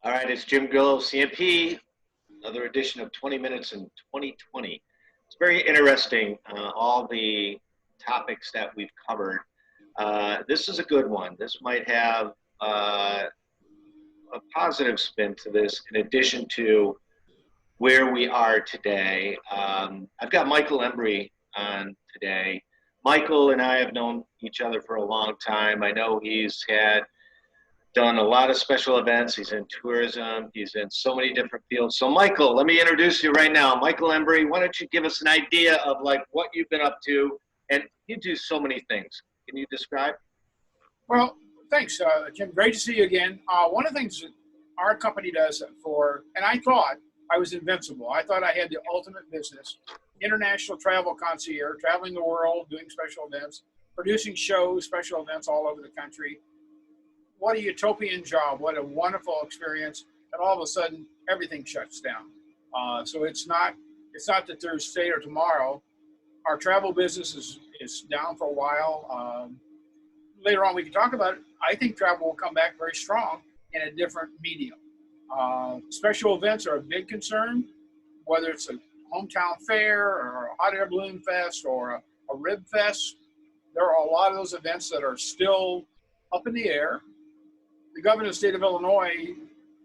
All right, it's Jim Grillo, CMP, another edition of 20 Minutes in 2020. It's very interesting, all the topics that we've covered. This is a good one. This might have a positive spin to this in addition to where we are today. I've got Michael Embrey on today. Michael and I have known each other for a long time. I know he's done a lot of special events. He's in tourism. He's in so many different fields. So Michael, let me introduce you right now. Michael Embrey, why don't you give us an idea of like what you've been up to? And you do so many things. Can you describe? Well, thanks, Jim. Great to see you again. One of the things that our company does and I thought I was invincible. I thought I had the ultimate business, international travel concierge, traveling the world, doing special events, producing shows, special events all over the country. What a utopian job. What a wonderful experience. And all of a sudden, everything shuts down. So it's not that there's today or tomorrow. Our travel business is down for a while. Later on, we can talk about it. I think travel will come back very strong in a different medium. Special events are a big concern, whether it's a hometown fair or a hot air balloon fest or a rib fest. There are a lot of those events that are still up in the air. The governor of the state of Illinois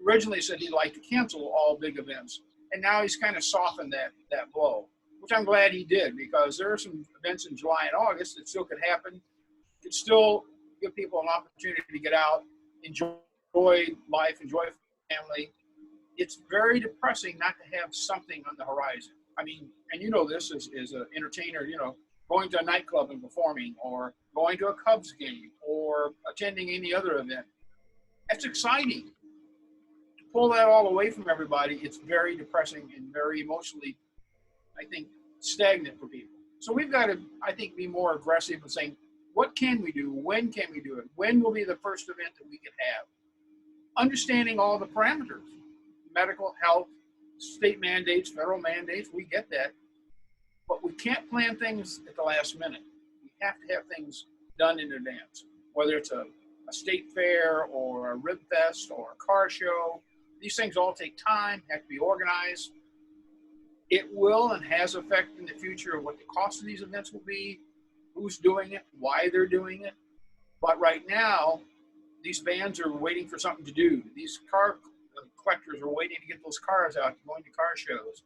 originally said he'd like to cancel all big events, and now he's kind of softened that blow, which I'm glad he did, because there are some events in July and August that still could happen. Could still give people an opportunity to get out, enjoy life, enjoy family. It's very depressing not to have something on the horizon. I mean, and you know this as an entertainer, going to a nightclub and performing, or going to a Cubs game, or attending any other event. That's exciting. To pull that all away from everybody, it's very depressing and very emotionally, I think, stagnant for people. So we've got to, I think, be more aggressive in saying, what can we do? When can we do it? When will be the first event that we can have? Understanding all the parameters, medical, health, state mandates, federal mandates, we get that. But we can't plan things at the last minute. We have to have things done in advance, whether it's a state fair or a rib fest or a car show. These things all take time, have to be organized. It will and has effect in the future of what the cost of these events will be, who's doing it, why they're doing it. But right now, these vans are waiting for something to do. These car collectors are waiting to get those cars out, going to car shows.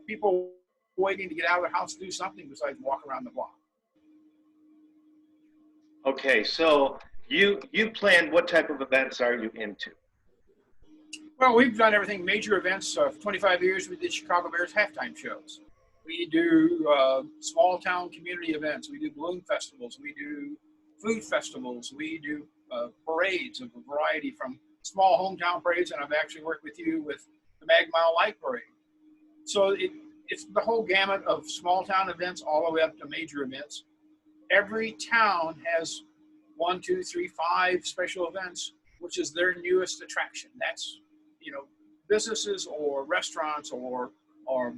People waiting to get out of their house to do something besides walk around the block. Okay, so you plan, what type of events are you into? Well, we've done everything, major events. For 25 years, we did Chicago Bears halftime shows. We do small town community events. We do balloon festivals. We do food festivals. We do parades of a variety, from small hometown parades, and I've actually worked with you with the Mag Mile Light Parade. So it's the whole gamut of small town events all the way up to major events. Every town has 1, 2, 3, 5 special events, which is their newest attraction. That's, businesses or restaurants or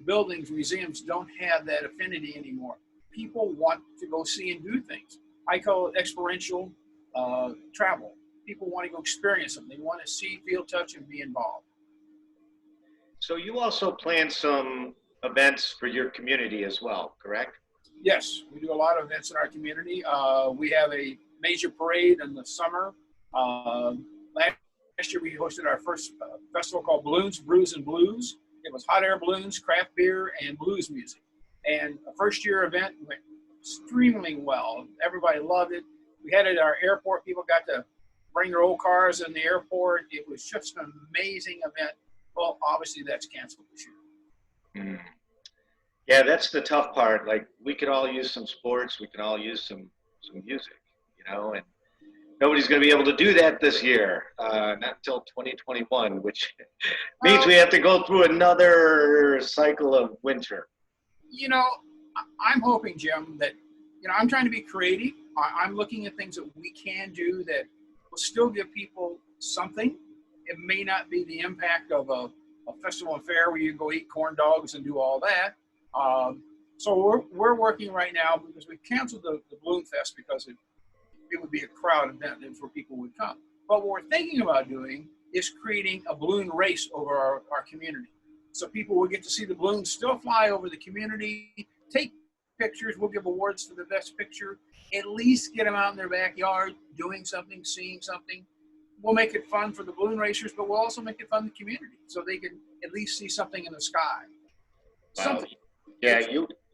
buildings, museums don't have that affinity anymore. People want to go see and do things. I call it experiential travel. People want to go experience them. They want to see, feel, touch, and be involved. So you also plan some events for your community as well, correct? Yes, we do a lot of events in our community. We have a major parade in the summer. Last year we hosted our first festival called Balloons, Brews, and Blues. It was hot air balloons, craft beer, and blues music. And the first year event went extremely well. Everybody loved it. We had it at our airport. People got to bring their old cars in the airport. It was just an amazing event. Well, obviously that's canceled this year. Mm. Yeah, that's the tough part. Like, we could all use some sports. We could all use some music, and nobody's going to be able to do that this year, not until 2021, which means we have to go through another cycle of winter. I'm hoping, Jim, that, I'm trying to be creative. I'm looking at things that we can do that will still give people something. It may not be the impact of a festival and fair where you go eat corn dogs and do all that. So we're working right now, because we canceled the Balloon Fest because it would be a crowd event and where people would come. But what we're thinking about doing is creating a balloon race over our community. So people will get to see the balloons still fly over the community, take pictures. We'll give awards for the best picture, at least get them out in their backyard doing something, seeing something. We'll make it fun for the balloon racers, but we'll also make it fun for the community so they can at least see something in the sky. Wow. Something. Yeah,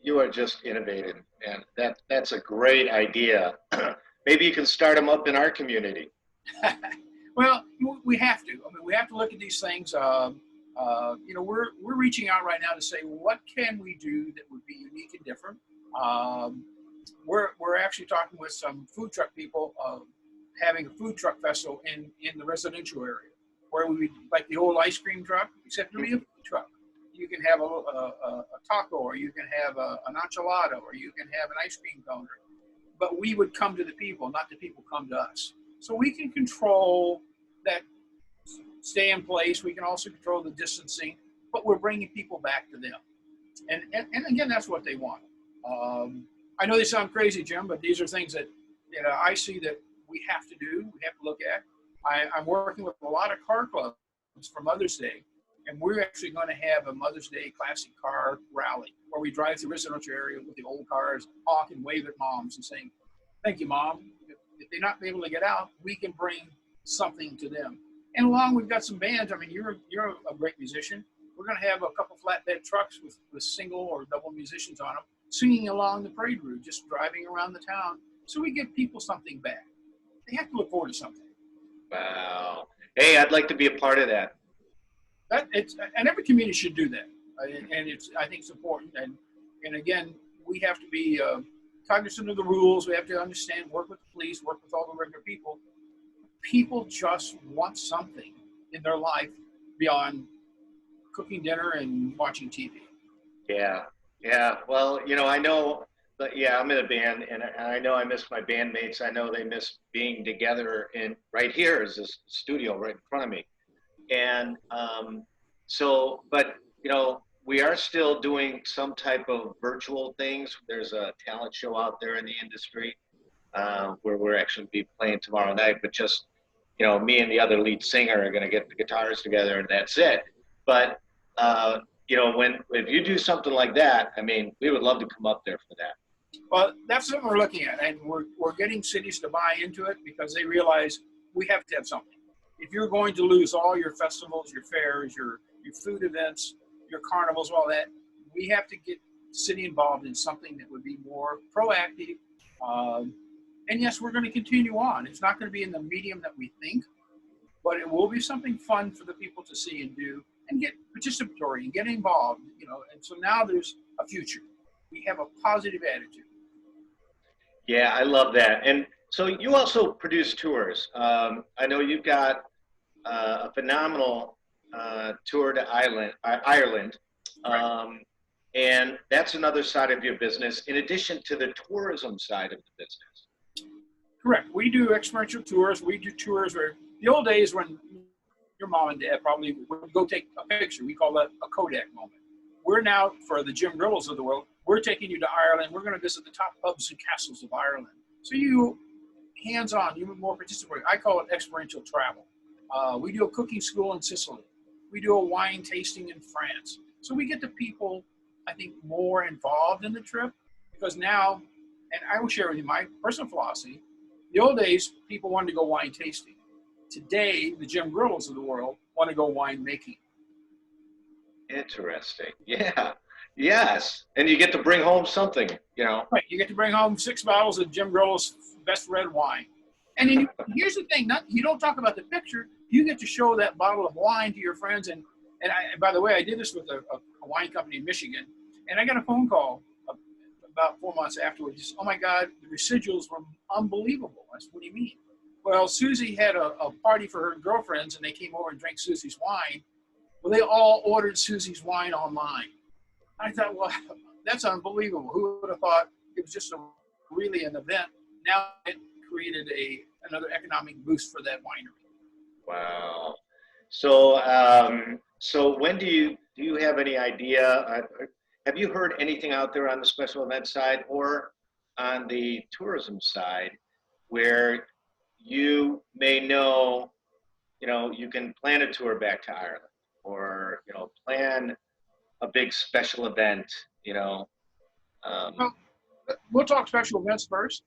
you are just innovative, and that's a great idea. Maybe you can start them up in our community. Well, we have to. I mean, we have to look at these things. We're reaching out right now to say, what can we do that would be unique and different? We're actually talking with some food truck people, having a food truck festival in the residential area, where we like the old ice cream truck, except it'll be a food truck. You can have a taco, or you can have an enchilada, or you can have an ice cream cone. But we would come to the people, not the people come to us. So we can control that, stay in place. We can also control the distancing, but we're bringing people back to them. And again, that's what they want. I know they sound crazy, Jim, but these are things that I see that we have to do. We have to look at. I'm working with a lot of car clubs for Mother's Day, and we're actually going to have a Mother's Day classic car rally where we drive through the residential area with the old cars, honk and wave at moms and saying, "Thank you, Mom." If they're not able to get out, we can bring something to them. And along, we've got some bands. I mean, you're a great musician. We're going to have a couple flatbed trucks with single or double musicians on them, singing along the parade route, just driving around the town. So we give people something back. They have to look forward to something. Wow. Hey, I'd like to be a part of that. And every community should do that. And I think it's important. And again, we have to be cognizant of the rules. We have to understand, work with the police, work with all the regular people. People just want something in their life beyond cooking dinner and watching TV. Yeah. Well, I know, but yeah, I'm in a band, and I know I miss my bandmates. I know they miss being together. And right here is this studio right in front of me. And but we are still doing some type of virtual things. There's a talent show out there in the industry where we're actually be playing tomorrow night. But just me and the other lead singer are going to get the guitars together, and that's it. But if you do something like that, I mean, we would love to come up there for that. Well, that's what we're looking at, and we're getting cities to buy into it because they realize we have to have something. If you're going to lose all your festivals, your fairs, your food events, your carnivals, all that, we have to get the city involved in something that would be more proactive. And yes, we're going to continue on. It's not going to be in the medium that we think, but it will be something fun for the people to see and do and get participatory and get involved, And so now there's a future. We have a positive attitude. Yeah, I love that. And so you also produce tours. I know you've got a phenomenal tour to Ireland. Right. And that's another side of your business, in addition to the tourism side of the business. Correct. We do experiential tours. We do tours where the old days when your mom and dad probably would go take a picture. We call that a Kodak moment. We're now, for the Jim Grillos of the world, we're taking you to Ireland. We're going to visit the top pubs and castles of Ireland. So you hands-on, you more participatory. I call it experiential travel. We do a cooking school in Sicily. We do a wine tasting in France. So we get the people, I think, more involved in the trip because now, and I will share with you my personal philosophy. The old days, people wanted to go wine tasting. Today, the Jim Grillos of the world want to go wine making. Interesting. Yeah. Yes. And you get to bring home something, Right. You get to bring home 6 bottles of Jim Grillo's best red wine. And then here's the thing, you don't talk about the picture. You get to show that bottle of wine to your friends. And by the way, I did this with a wine company in Michigan. And I got a phone call about 4 months afterwards. Just, oh, my God, the residuals were unbelievable. I said, what do you mean? Well, Susie had a party for her girlfriends, and they came over and drank Susie's wine. Well, they all ordered Susie's wine online. I thought, well, that's unbelievable. Who would have thought it was just really an event? Now it created another economic boost for that winery. Wow. So when do you have any idea? Have you heard anything out there on the special event side or on the tourism side where you may know, you know, you can plan a tour back to Ireland, or, you know, plan a big special event, you know. Um, Well, we'll talk special events first.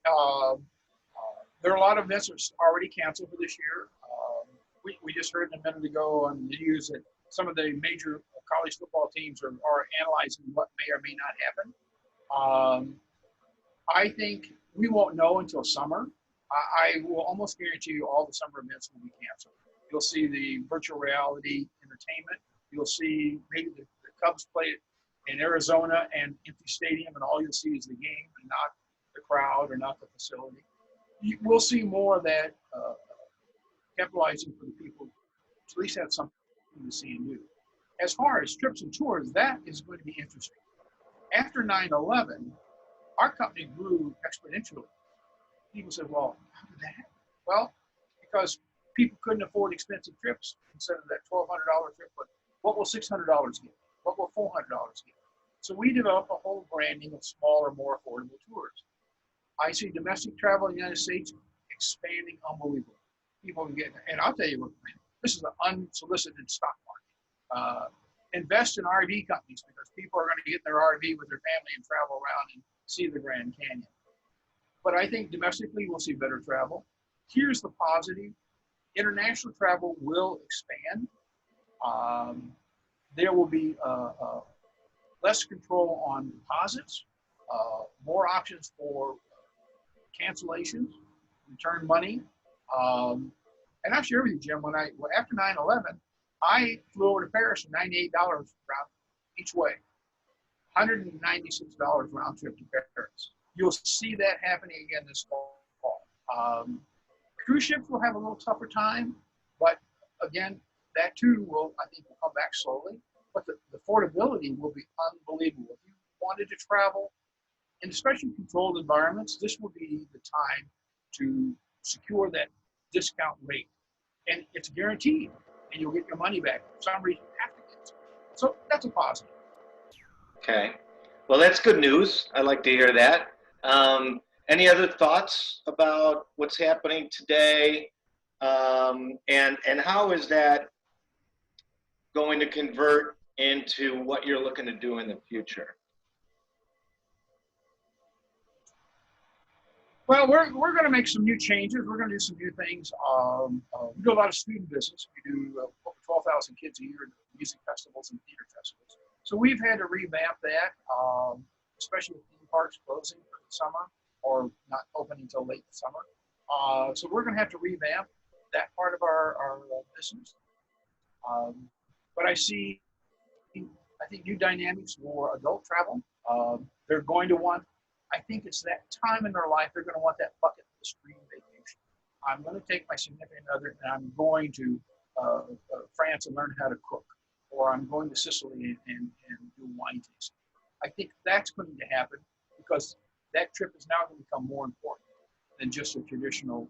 There are a lot of events that are already canceled for this year. We just heard a minute ago on the news that some of the major college football teams are analyzing what may or may not happen. I think we won't know until summer. I will almost guarantee you all the summer events will be canceled. You'll see the virtual reality entertainment. You'll see maybe the Cubs play in Arizona and empty stadium, and all you'll see is the game and not the crowd or not the facility. We'll see more of that capitalizing for the people to at least have something to see and do. As far as trips and tours, that is going to be interesting. After 9/11, our company grew exponentially. People said, well, how did that happen? Well, because people couldn't afford expensive trips instead of that $1,200 trip. But what will $600 get? What will $400 get? So we developed a whole branding of smaller, more affordable tours. I see domestic travel in the United States expanding unbelievably. People can get, and I'll tell you what, this is an unsolicited stock market. Invest in RV companies because people are going to get in their RV with their family and travel around and see the Grand Canyon. But I think domestically we'll see better travel. Here's the positive. International travel will expand. There will be less control on deposits, more options for cancellations, return money. And I'll share with you, Jim, after 9/11, I flew over to Paris for $98 round each way, $196 round trip to Paris. You'll see that happening again this fall. Cruise ships will have a little tougher time, but again, that too will come back slowly. But the affordability will be unbelievable. If you wanted to travel, in especially controlled environments, this will be the time to secure that discount rate. And it's guaranteed, and you'll get your money back. For some reason, you have to get it. So that's a positive. okay. Well, that's good news. I like to hear that. Any other thoughts about what's happening today? And how is that going to convert into what you're looking to do in the future? Well, we're going to make some new changes. We're going to do some new things. We do a lot of student business. We do over 12,000 kids a year at music festivals and theater festivals. So we've had to revamp that, especially with theme parks closing for the summer or not opening until late summer. So we're going to have to revamp that part of our business. But I think new dynamics for adult travel. They're going to want, I think it's that time in their life, they're going to want that bucket list dream vacation. I'm going to take my significant other and I'm going to France and learn how to cook, or I'm going to Sicily and do wine tasting. I think that's going to happen because that trip is now going to become more important than just a traditional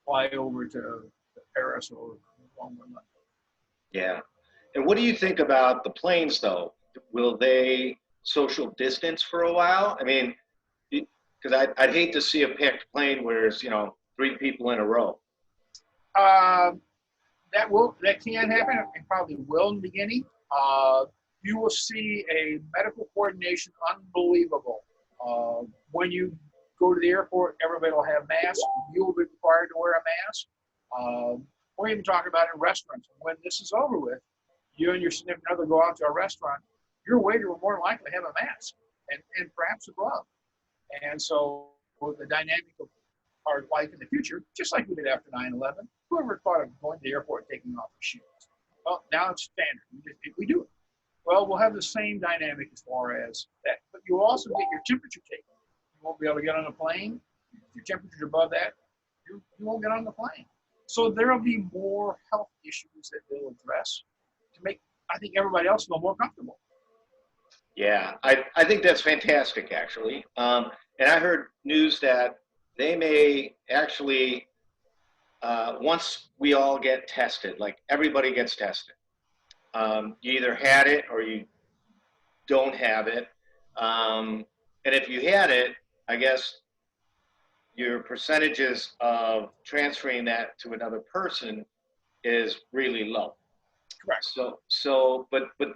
fly over to Paris or Rome or London. Yeah. And what do you think about the planes, though? Will they social distance for a while? I mean, because I'd hate to see a packed plane where there's, 3 people in a row. That can happen. It probably will in the beginning. You will see a medical coordination unbelievable. When you go to the airport, everybody will have masks. You will be required to wear a mask. We're even talking about in restaurants. When this is over with, you and your significant other go out to a restaurant, your waiter will more likely have a mask and perhaps a glove. And so the dynamic of our life in the future, just like we did after 9/11, whoever thought of going to the airport and taking off your shoes? Well, now it's standard. We do it. Well, we'll have the same dynamic as far as that. But you'll also get your temperature taken. You won't be able to get on a plane. If your temperature's above that, you won't get on the plane. So there will be more health issues that they'll address to make, I think, everybody else feel more comfortable. Yeah, I think that's fantastic, actually. And I heard news that they may actually, once we all get tested, like everybody gets tested, you either had it or you don't have it. And if you had it, I guess your percentages of transferring that to another person is really low. Correct. But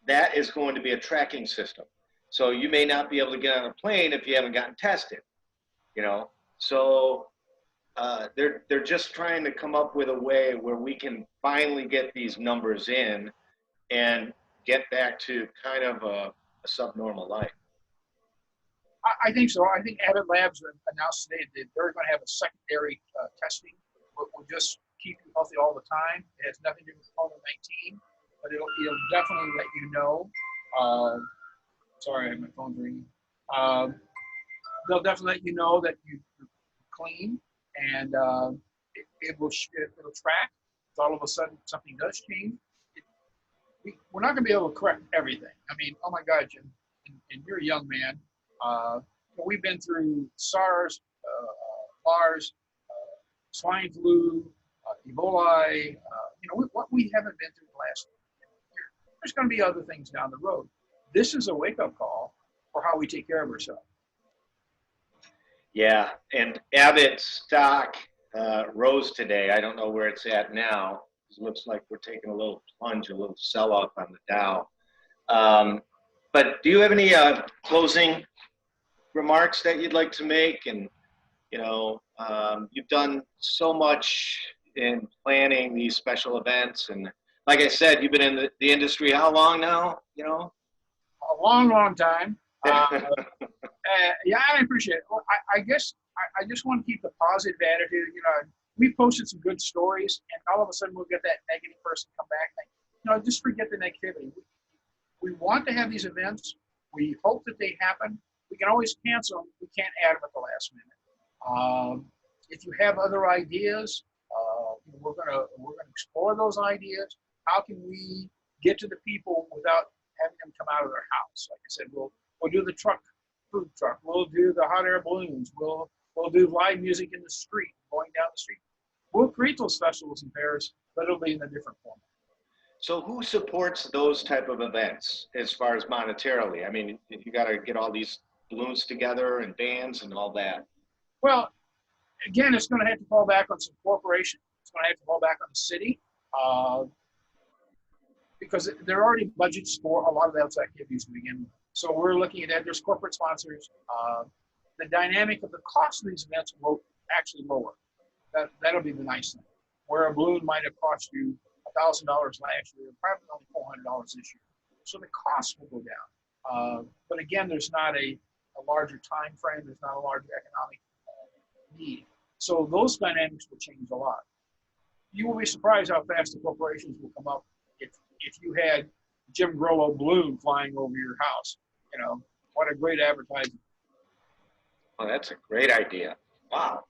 that is going to be a tracking system. So you may not be able to get on a plane if you haven't gotten tested, you know? So they're just trying to come up with a way where we can finally get these numbers in and get back to kind of a subnormal life. I think so. I think Abbott Labs announced today that they're going to have a secondary testing. We'll just keep you healthy all the time. It has nothing to do with COVID-19, but it'll definitely let you know. Sorry, my phone's ringing. They'll definitely let you know that you're clean, and it'll track. If all of a sudden something does change, we're not going to be able to correct everything. I mean, oh my God, Jim, and you're a young man. We've been through SARS, MARS, swine flu, Ebola. What we haven't been through the last year. There's going to be other things down the road. This is a wake-up call for how we take care of ourselves. Yeah, and Abbott stock rose today. I don't know where it's at now. It looks like we're taking a little plunge, a little sell-off on the Dow. But do you have any closing remarks that you'd like to make? And, you've done so much in planning these special events. And like I said, you've been in the industry how long now, A long, long time. Yeah, I appreciate it. Well, I guess I just want to keep the positive attitude. We've posted some good stories, and all of a sudden we'll get that negative person come back. Just forget the negativity. We want to have these events. We hope that they happen. We can always cancel them. We can't add them at the last minute. If you have other ideas, we're gonna explore those ideas. How can we get to the people without having them come out of their house? Like I said, we'll do the food truck. We'll do the hot air balloons. We'll do live music in the street, going down the street. We'll create those festivals in Paris, but it'll be in a different format. So who supports those type of events as far as monetarily? I mean, you got to get all these balloons together and bands and all that. Well, again, it's going to have to fall back on some corporation. It's going to have to fall back on the city because there are already budgets for a lot of those activities to begin with. So we're looking at that. There's corporate sponsors. The dynamic of the cost of these events will actually lower. That'll be the nice thing. Where a balloon might have cost you $1,000 last year, probably only $400 this year. So the cost will go down. But again, there's not a larger time frame. There's not a larger economic need. So those dynamics will change a lot. You will be surprised how fast the corporations will come up if you had Jim Grollo balloon flying over your house. What a great advertising. Oh, that's a great idea. Wow.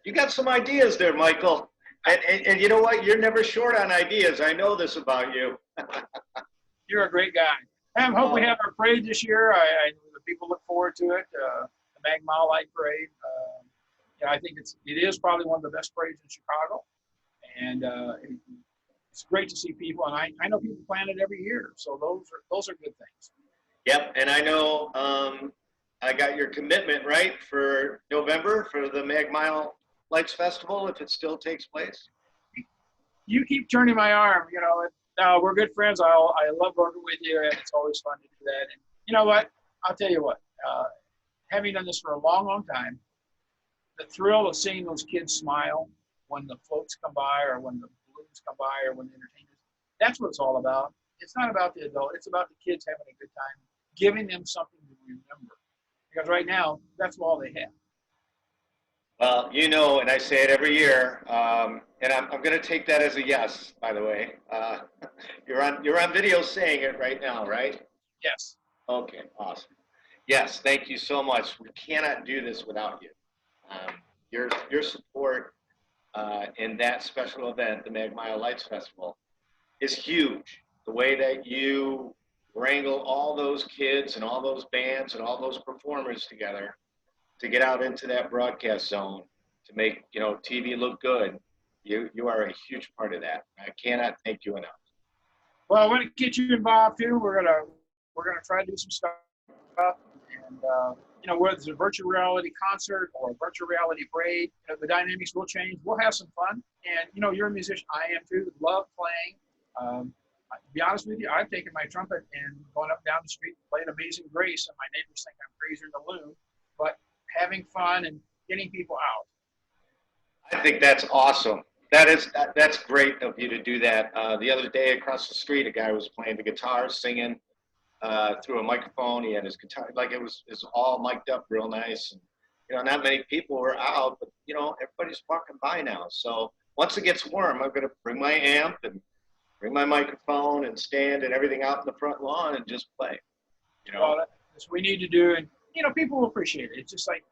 You got some ideas there, Michael. And you know what? You're never short on ideas. I know this about you. You're a great guy. I hope we have our parade this year. The people look forward to it. The Mag Mile Light Parade. I think it is probably one of the best parades in Chicago. And it's great to see people. And I know people plan it every year. So those are good things. Yep. And I know I got your commitment, right, for November for the Mag Mile Lights Festival, if it still takes place. You keep turning my arm, we're good friends. I love working with you, and it's always fun to do that. And you know what? I'll tell you what, having done this for a long, long time, the thrill of seeing those kids smile when the floats come by or when the balloons come by or when the entertainers, that's what it's all about. It's not about the adult. It's about the kids having a good time, giving them something to remember. Because right now, that's all they have. Well, and I say it every year, and I'm going to take that as a yes, by the way. You're on video saying it right now, right? Yes. Okay, awesome. Yes, thank you so much. We cannot do this without you. Your support in that special event, the Mag Mile Lights Festival, is huge. The way that you wrangle all those kids and all those bands and all those performers together to get out into that broadcast zone to make TV look good, you are a huge part of that. I cannot thank you enough. Well, I want to get you involved too. We're gonna try to do some stuff, And, you know, whether it's a virtual reality concert or a virtual reality parade, you know, the dynamics will change. We'll have some fun. And, you know, you're a musician. I am too. Love playing. To be honest with you, I've taken my trumpet and gone up down the street and played Amazing Grace, and my neighbors think I'm crazier than a loon. But having fun and getting people out. I think that's awesome. That's great of you to do that. The other day across the street, a guy was playing the guitar, singing through a microphone. He had his guitar, like it was all mic'd up real nice. And, you know, not many people were out, but, you know, everybody's walking by now. So once it gets warm, I'm going to bring my amp and bring my microphone and stand and everything out in the front lawn and just play. You know, Well, that's what we need to do. And, you know, people will appreciate it. It's just like,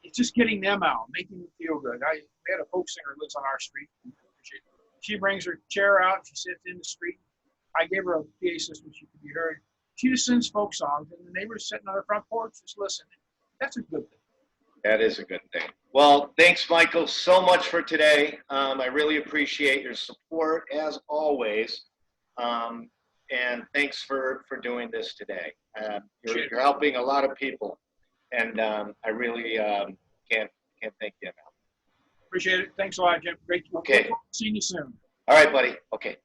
it's just getting them out, making them feel good. We had a folk singer who lives on our street. She brings her chair out, she sits in the street. I gave her a PA system she could be heard. She just sings folk songs, and the neighbors sitting on the front porch just listening. That's a good thing. that is a good thing. Well, thanks, Michael, so much for today. I really appreciate your support as always. And thanks for doing this today. You're helping a lot of people, and I really can't thank you enough. Appreciate it. Thanks a lot, Jim. Great to Okay. see you soon. All right, buddy. Okay.